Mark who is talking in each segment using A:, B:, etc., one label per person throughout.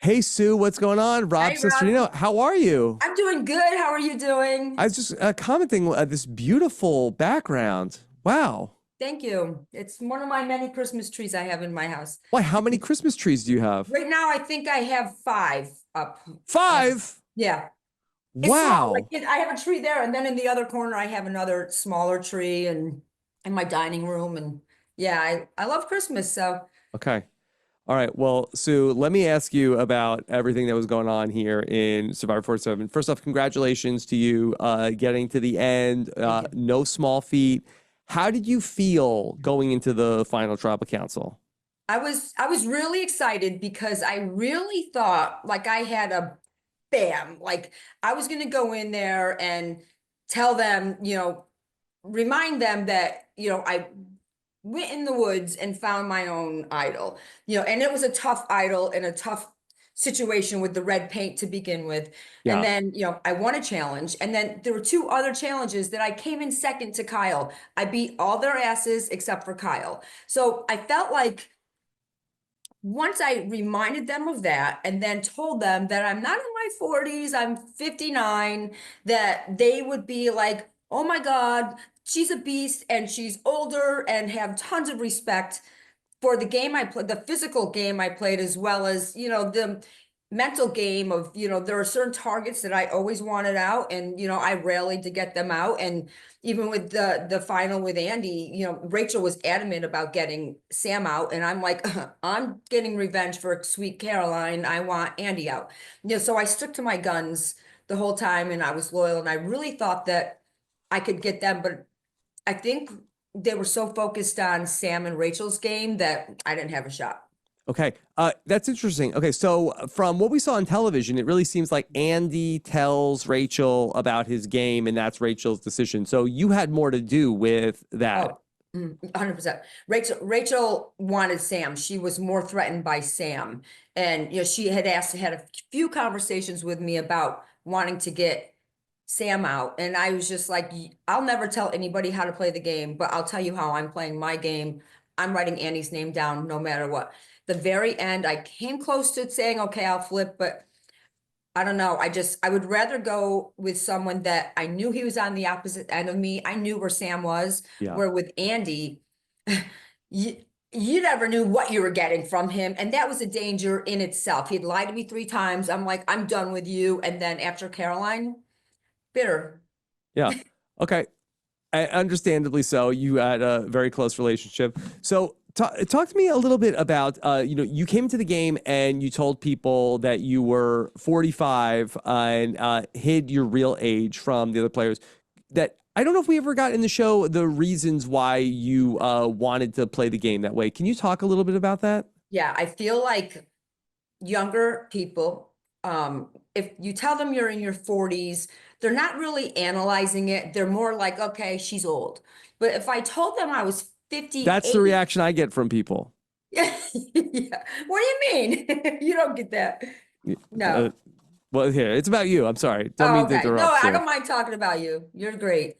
A: Hey Sue, what's going on? Rob
B: Hey, Rob.
A: Cesternino, how are you?
B: I'm doing good. How are you
A: I
B: doing?
A: was just commenting this beautiful background. Wow.
B: Thank you. It's one of my many Christmas trees I have in my house.
A: Why, how many Christmas trees do you have?
B: Right now, I think I have five up.
A: Five?
B: Yeah, it's small.
A: Wow.
B: I have a tree there, and then in the other corner, I have another smaller tree, and in my dining room. And yeah, I love Christmas. So
A: Okay. All right. Well, Sue, let me ask you about everything that was going on here in Survivor 47. First off, congratulations to you getting to the end.
B: thank you.
A: No small feat. How did you feel going into the final tribal council?
B: I was really excited because I really thought like I had a bam, like I was gonna go in there and tell them, remind them that, I went in the woods and found my own idol, and it was a tough idol and a tough situation with the red paint to begin with. And
A: Yeah.
B: then, I won a challenge. And then there were two other challenges that I came in second to Kyle. I beat all their asses except for Kyle. So I felt like once I reminded them of that and then told them that I'm not in my 40s, I'm 59, that they would be like, oh my God, she's a beast and she's older and have tons of respect for the game I played, the physical game I played, as well as, the mental game of, there are certain targets that I always wanted out, and, I rallied to get them out. And even with the final with Andy, Rachel was adamant about getting Sam out, and I'm like, I'm getting revenge for sweet Caroline. I want Andy out. So I stuck to my guns the whole time, and I was loyal, and I really thought that I could get them, but I think they were so focused on Sam and Rachel's game that I didn't have a shot.
A: Okay, that's interesting. Okay, so from what we saw on television, it really seems like Andy tells Rachel about his game, and that's Rachel's decision. So you had more to do with that.
B: Oh, 100%. Rachel wanted Sam. She was more threatened by Sam. And, she had had a few conversations with me about wanting to get Sam out. And I was just like, I'll never tell anybody how to play the game, but I'll tell you how I'm playing my game. I'm writing Andy's name down no matter what. The very end, I came close to saying, okay, I'll flip, but I don't know. I would rather go with someone that I knew he was on the opposite end of me. I knew where Sam was,
A: Yeah.
B: where with Andy, you, you never knew what you were getting from him. And that was a danger in itself. He'd lied to me 3 times. I'm like, I'm done with you. And then after Caroline, bitter.
A: Yeah. Okay. Understandably so. You had a very close relationship. So talk to me a little bit about, you came to the game and you told people that you were 45 and hid your real age from the other players. That I don't know if we ever got in the show the reasons why you wanted to play the game that way. Can you talk a little bit about that?
B: Yeah, I feel like younger people, if you tell them you're in your 40s, they're not really analyzing it. They're more like, okay, she's old. But if I told them I was
A: That's the
B: 58,
A: reaction I get from people.
B: yeah, what do you mean? You don't get that.
A: Uh,
B: No.
A: well, here, it's about you. I'm sorry. Don't
B: Oh,
A: mean to
B: okay. No,
A: interrupt,
B: I
A: Sue.
B: don't mind talking about you. You're great.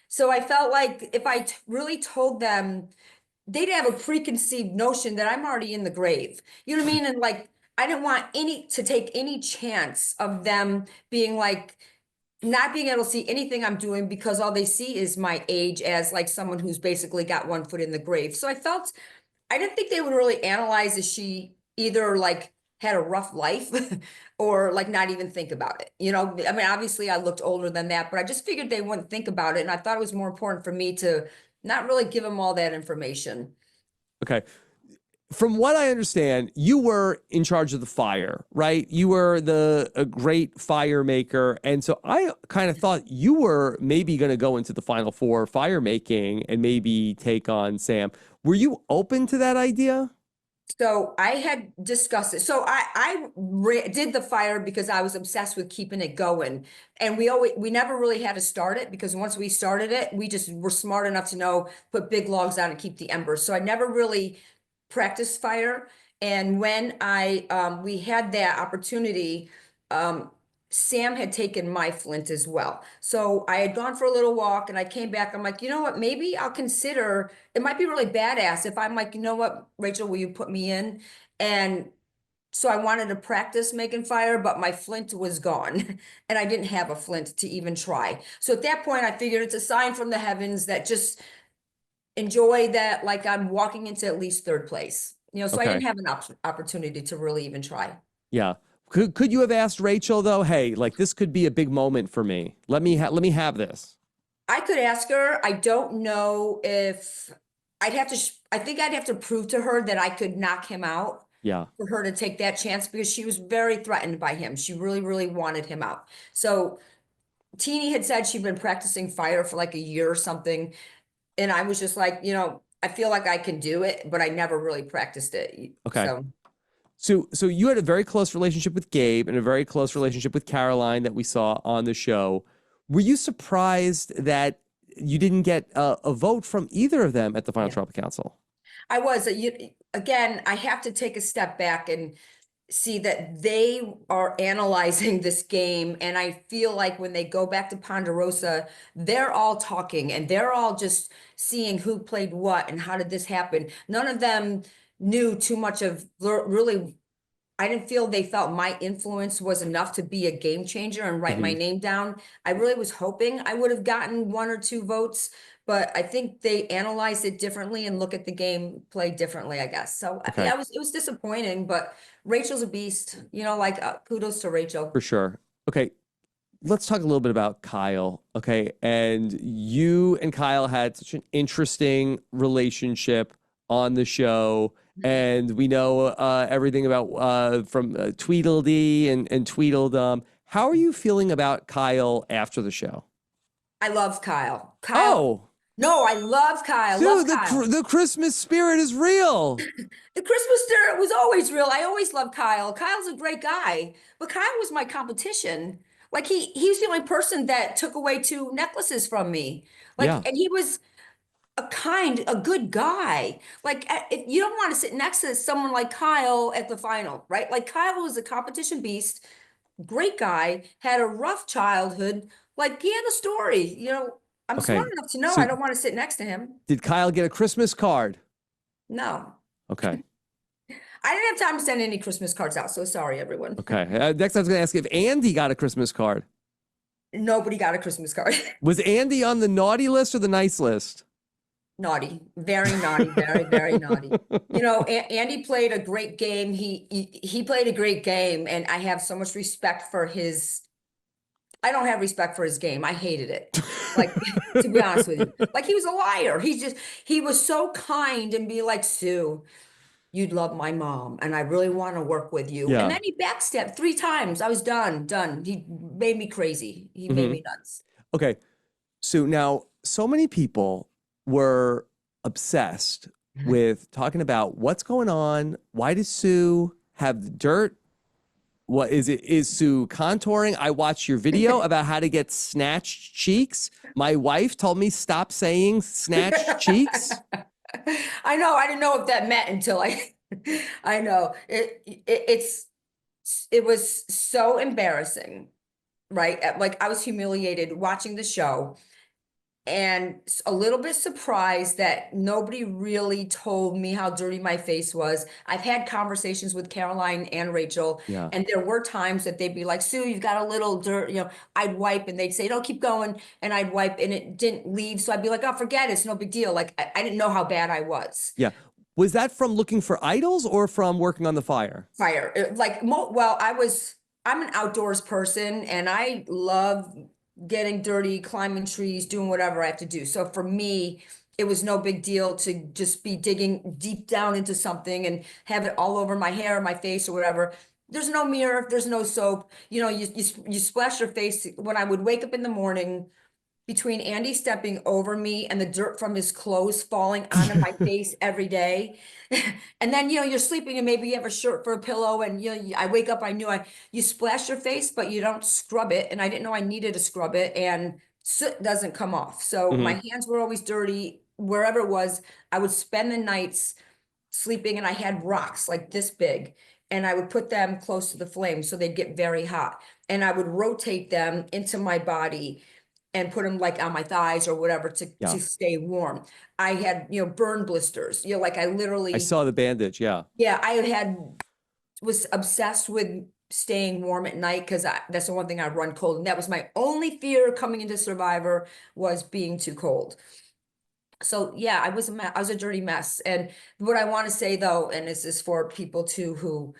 B: So I felt like if I really told them, they'd have a preconceived notion that I'm already in the grave. You know what I mean? And like, I didn't want any to take any chance of them being like, not being able to see anything I'm doing because all they see is my age as like someone who's basically got one foot in the grave. So I didn't think they would really analyze if she either like had a rough life or like not even think about it. I mean, obviously I looked older than that, but I just figured they wouldn't think about it. And I thought it was more important for me to not really give them all that information.
A: Okay. From what I understand, you were in charge of the fire, right? You were the a great fire maker. And so I kind of thought you were maybe going to go into the final four fire making and maybe take on Sam. Were you open to that idea?
B: So I had discussed it. So did the fire because I was obsessed with keeping it going. And we never really had to start it because once we started it, we just were smart enough to know, put big logs on and keep the embers. So I never really practiced fire. And when we had that opportunity, um, Sam had taken my flint as well. So I had gone for a little walk and I came back. I'm like, you know what? Maybe I'll consider, it might be really badass if I'm like, you know what, Rachel, will you put me in? And So I wanted to practice making fire, but my flint was gone and I didn't have a flint to even try. So at that point, I figured it's a sign from the heavens that just enjoy that, like I'm walking into at least third place. So I
A: Okay.
B: didn't have an opportunity to really even try.
A: Yeah. Could you have asked Rachel though, hey, like this could be a big moment for me. Let me have this.
B: I could ask her. I don't know if I'd have to, I think I'd have to prove to her that I could knock him out
A: Yeah.
B: for her to take that chance because she was very threatened by him. She really, really wanted him out. So Teeny had said she'd been practicing fire for like a year or something. And I was just like, I feel like I can do it, but I never really practiced it.
A: Okay.
B: So
A: So you had a very close relationship with Gabe and a very close relationship with Caroline that we saw on the show. Were you surprised that you didn't get a vote from either of them at the final
B: yeah,
A: tribal council?
B: I was, again, I have to take a step back and see that they are analyzing this game. And I feel like when they go back to Ponderosa, they're all talking and they're all just seeing who played what and how did this happen. None of them knew too much of really. I didn't feel they felt my influence was enough to be a game changer and write my
A: Hmm.
B: name down. I really was hoping I would have gotten 1 or 2 votes, but I think they analyzed it differently and look at the game play differently, I guess. So
A: Okay,
B: yeah, it was disappointing, but Rachel's a beast, like kudos to Rachel.
A: for sure. Okay, let's talk a little bit about Kyle. Okay, and you and Kyle had such an interesting relationship on the show. And we know everything about from Tweedledee and Tweedledum. How are you feeling about Kyle after the show?
B: I love Kyle.
A: Oh,
B: No, I love Kyle.
A: Sue,
B: Love Kyle.
A: the Christmas spirit is real.
B: The Christmas spirit was always real. I always loved Kyle. Kyle's a great guy, but Kyle was my competition. Like he's the only person that took away 2 necklaces from me.
A: Yeah.
B: And he was a good guy. You don't want to sit next to someone like Kyle at the final, right? Like Kyle was a competition beast, great guy, had a rough childhood. Like he had a story. I'm smart
A: Okay.
B: enough to know
A: So
B: I don't want to sit next to him.
A: did Kyle get a Christmas card?
B: No.
A: Okay.
B: I didn't have time to send any Christmas cards out, so sorry, everyone.
A: Okay. Next, I was going to ask if Andy got a Christmas card.
B: Nobody got a Christmas card.
A: Was Andy on the naughty list or the nice list?
B: Naughty, very naughty, very, very naughty. Andy played a great game. He played a great game, and I have so much respect for his. I don't have respect for his game. I hated it. Like, to be honest with you, like he was a liar. He was so kind and be like, Sue, you'd love my mom, and I really want to work with you. And
A: Yeah.
B: then he backstabbed 3 times. I was done. He made me crazy. He made
A: Hmm.
B: me nuts.
A: Okay. So now, so many people were obsessed with talking about what's going on. Why does Sue have the dirt? What is it? Is Sue contouring? I watched your video about how to get snatched cheeks. My wife told me stop saying snatched cheeks.
B: I know. I didn't know if that meant until I know it was so embarrassing, right? Like I was humiliated watching the show and a little bit surprised that nobody really told me how dirty my face was. I've had conversations with Caroline and Rachel,
A: Yeah.
B: and there were times that they'd be like, Sue, you've got a little dirt, I'd wipe and they'd say, don't keep going. And I'd wipe and it didn't leave. So I'd be like, oh, forget it. It's no big deal. Like I didn't know how bad I was.
A: Yeah. Was that from looking for idols or from working on the fire?
B: Fire. Well, I'm an outdoors person and I love getting dirty, climbing trees, doing whatever I have to do. So for me, it was no big deal to just be digging deep down into something and have it all over my hair, my face, or whatever. There's no mirror, there's no soap. You splash your face. When I would wake up in the morning, between Andy stepping over me and the dirt from his clothes falling onto my face every day. And then, you're sleeping and maybe you have a shirt for a pillow and, I wake up, you splash your face, but you don't scrub it. And I didn't know I needed to scrub it and soot doesn't come off. So
A: Hmm.
B: my hands were always dirty wherever it was. I would spend the nights sleeping and I had rocks like this big and I would put them close to the flame so they'd get very hot. And I would rotate them into my body and put them like on my thighs or whatever to
A: Yeah.
B: stay warm. I had, burn blisters, like I
A: I
B: literally,
A: saw the bandage. Yeah.
B: yeah, I had was obsessed with staying warm at night because that's the one thing I run cold. And that was my only fear coming into Survivor, was being too cold. So yeah, I was a dirty mess. And what I want to say though, and this is for people too who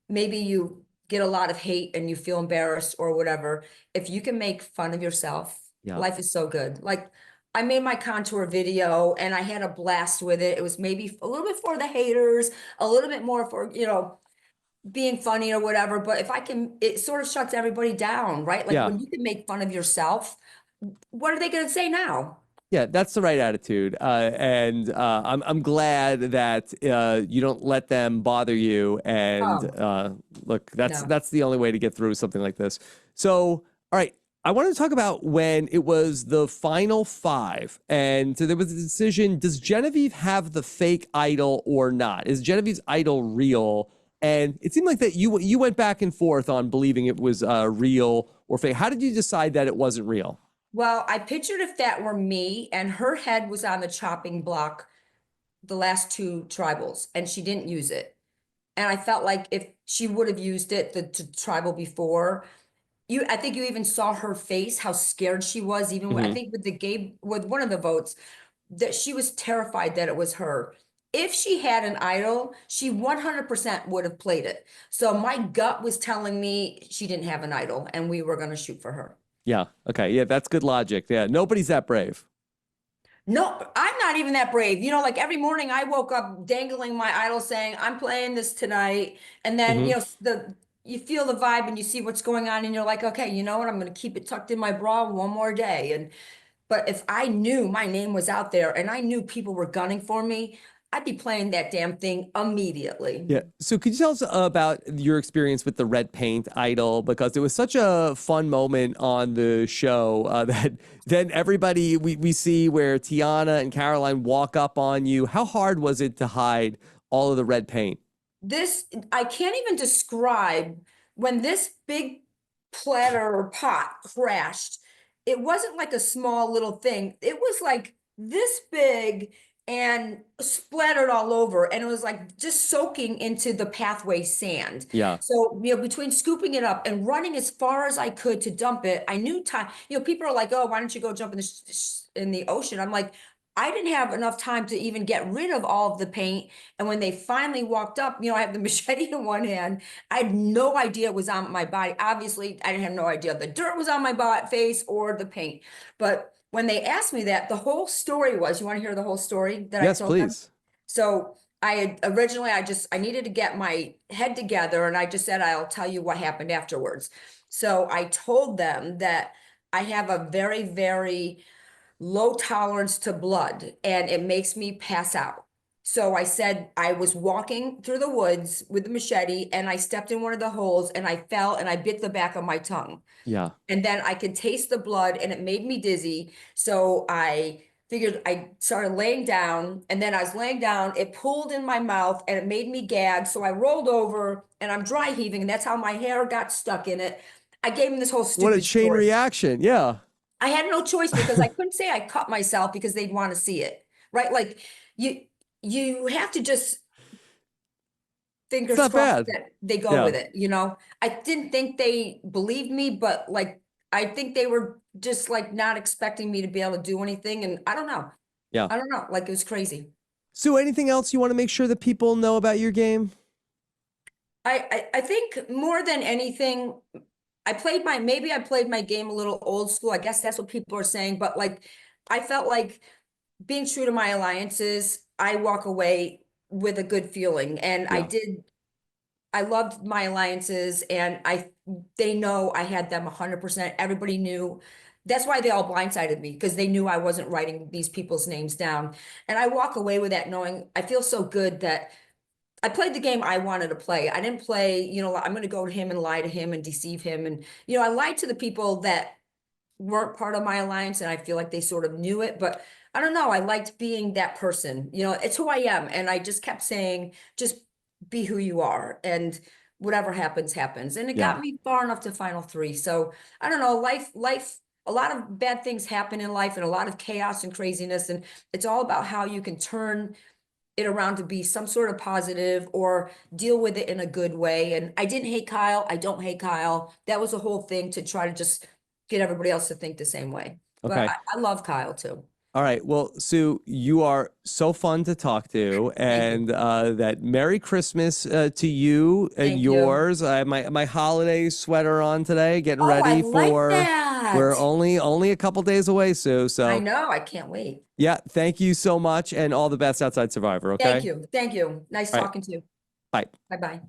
B: maybe you get a lot of hate and you feel embarrassed or whatever, if you can make fun of yourself,
A: Yeah.
B: life is so good. Like, I made my contour video and I had a blast with it. It was maybe a little bit for the haters, a little bit more for, being funny or whatever. But if I can, it sort of shuts everybody down, right? Like
A: Yeah.
B: when you can make fun of yourself, what are they going to say now?
A: Yeah, that's the right attitude, and I'm glad that you don't let them bother you. And
B: Oh,
A: look, that's
B: no.
A: that's the only way to get through something like this. So, all right, I wanted to talk about when it was the final five, and so there was a decision: does Genevieve have the fake idol or not? Is Genevieve's idol real? And it seemed like that you went back and forth on believing it was real or fake. How did you decide that it wasn't real?
B: Well, I pictured if that were me and her head was on the chopping block the last two tribals and she didn't use it. And I felt like if she would have used it the tribal before, I think you even saw her face, how scared she was, even I
A: Hmm.
B: think with the Gabe, with one of the votes, that she was terrified that it was her. If she had an idol, she 100% would have played it. So my gut was telling me she didn't have an idol and we were going to shoot for her.
A: Yeah. Okay. Yeah, that's good logic. Yeah, nobody's that brave.
B: No, I'm not even that brave. Like every morning I woke up dangling my idol saying, I'm playing this tonight. And then,
A: Hmm.
B: you feel the vibe and you see what's going on and you're like, okay, you know what? I'm going to keep it tucked in my bra one more day. But if I knew my name was out there and I knew people were gunning for me, I'd be playing that damn thing immediately.
A: Yeah. So could you tell us about your experience with the red paint idol? Because it was such a fun moment on the show that then everybody we see where Tiana and Caroline walk up on you. How hard was it to hide all of the red paint?
B: This, I can't even describe when this big platter or pot crashed. It wasn't like a small little thing. It was like this big and splattered all over. And it was like just soaking into the pathway sand.
A: Yeah.
B: So, between scooping it up and running as far as I could to dump it, I knew time, people are like, oh, why don't you go jump in the ocean? I'm like, I didn't have enough time to even get rid of all of the paint. And when they finally walked up, I have the machete in one hand. I had no idea it was on my body. Obviously, I didn't have no idea the dirt was on my face or the paint. But when they asked me that, the whole story was, you want to hear the whole story that I
A: Yes,
B: told them?
A: please.
B: So I had originally, I needed to get my head together and I just said, I'll tell you what happened afterwards. So I told them that I have a very, very low tolerance to blood and it makes me pass out. So I said I was walking through the woods with the machete and I stepped in one of the holes and I fell and I bit the back of my tongue.
A: Yeah.
B: And then I could taste the blood and it made me dizzy. So I figured I started laying down and then I was laying down, it pulled in my mouth and it made me gag. So I rolled over and I'm dry heaving and that's how my hair got stuck in it. I gave him this whole
A: What a
B: stupid
A: chain
B: story.
A: reaction. Yeah.
B: I had no choice because I couldn't say I cut myself because they'd want to see it, right? Like you, you have to just
A: It's
B: fingers
A: not
B: crossed
A: bad.
B: that they go
A: Yeah.
B: with it, I didn't think they believed me, but like, I think they were just like not expecting me to be able to do anything. And I don't know.
A: Yeah.
B: I don't know. Like it was crazy.
A: So anything else you want to make sure that people know about your game?
B: I think more than anything, maybe I played my game a little old school. I guess that's what people are saying, but like, I felt like being true to my alliances, I walk away with a good feeling. And
A: Yeah.
B: I loved my alliances and they know I had them 100%. Everybody knew. That's why they all blindsided me because they knew I wasn't writing these people's names down. And I walk away with that knowing I feel so good that I played the game I wanted to play. I didn't play, I'm going to go to him and lie to him and deceive him. And, I lied to the people that weren't part of my alliance and I feel like they sort of knew it, but I don't know. I liked being that person. It's who I am. And I just kept saying, just be who you are and whatever happens, happens. And it
A: Yeah.
B: got me far enough to final three. So I don't know, life, a lot of bad things happen in life and a lot of chaos and craziness. And it's all about how you can turn it around to be some sort of positive or deal with it in a good way. And I didn't hate Kyle. I don't hate Kyle. That was the whole thing, to try to just get everybody else to think the same way. But
A: Okay.
B: I love Kyle too.
A: All right. Well, Sue, you are so fun to talk to,
B: Thank you.
A: and that Merry Christmas to you,
B: Thank you.
A: yours. I have my holiday sweater on today, getting
B: Oh, I
A: ready
B: like
A: for. We're
B: that.
A: only a couple days away, Sue.
B: I
A: So
B: know. I can't wait.
A: yeah, thank you so much, and all the best outside Survivor.
B: Thank
A: Okay.
B: you. Thank you. Nice
A: All right.
B: talking to you.
A: Bye.
B: Bye-bye.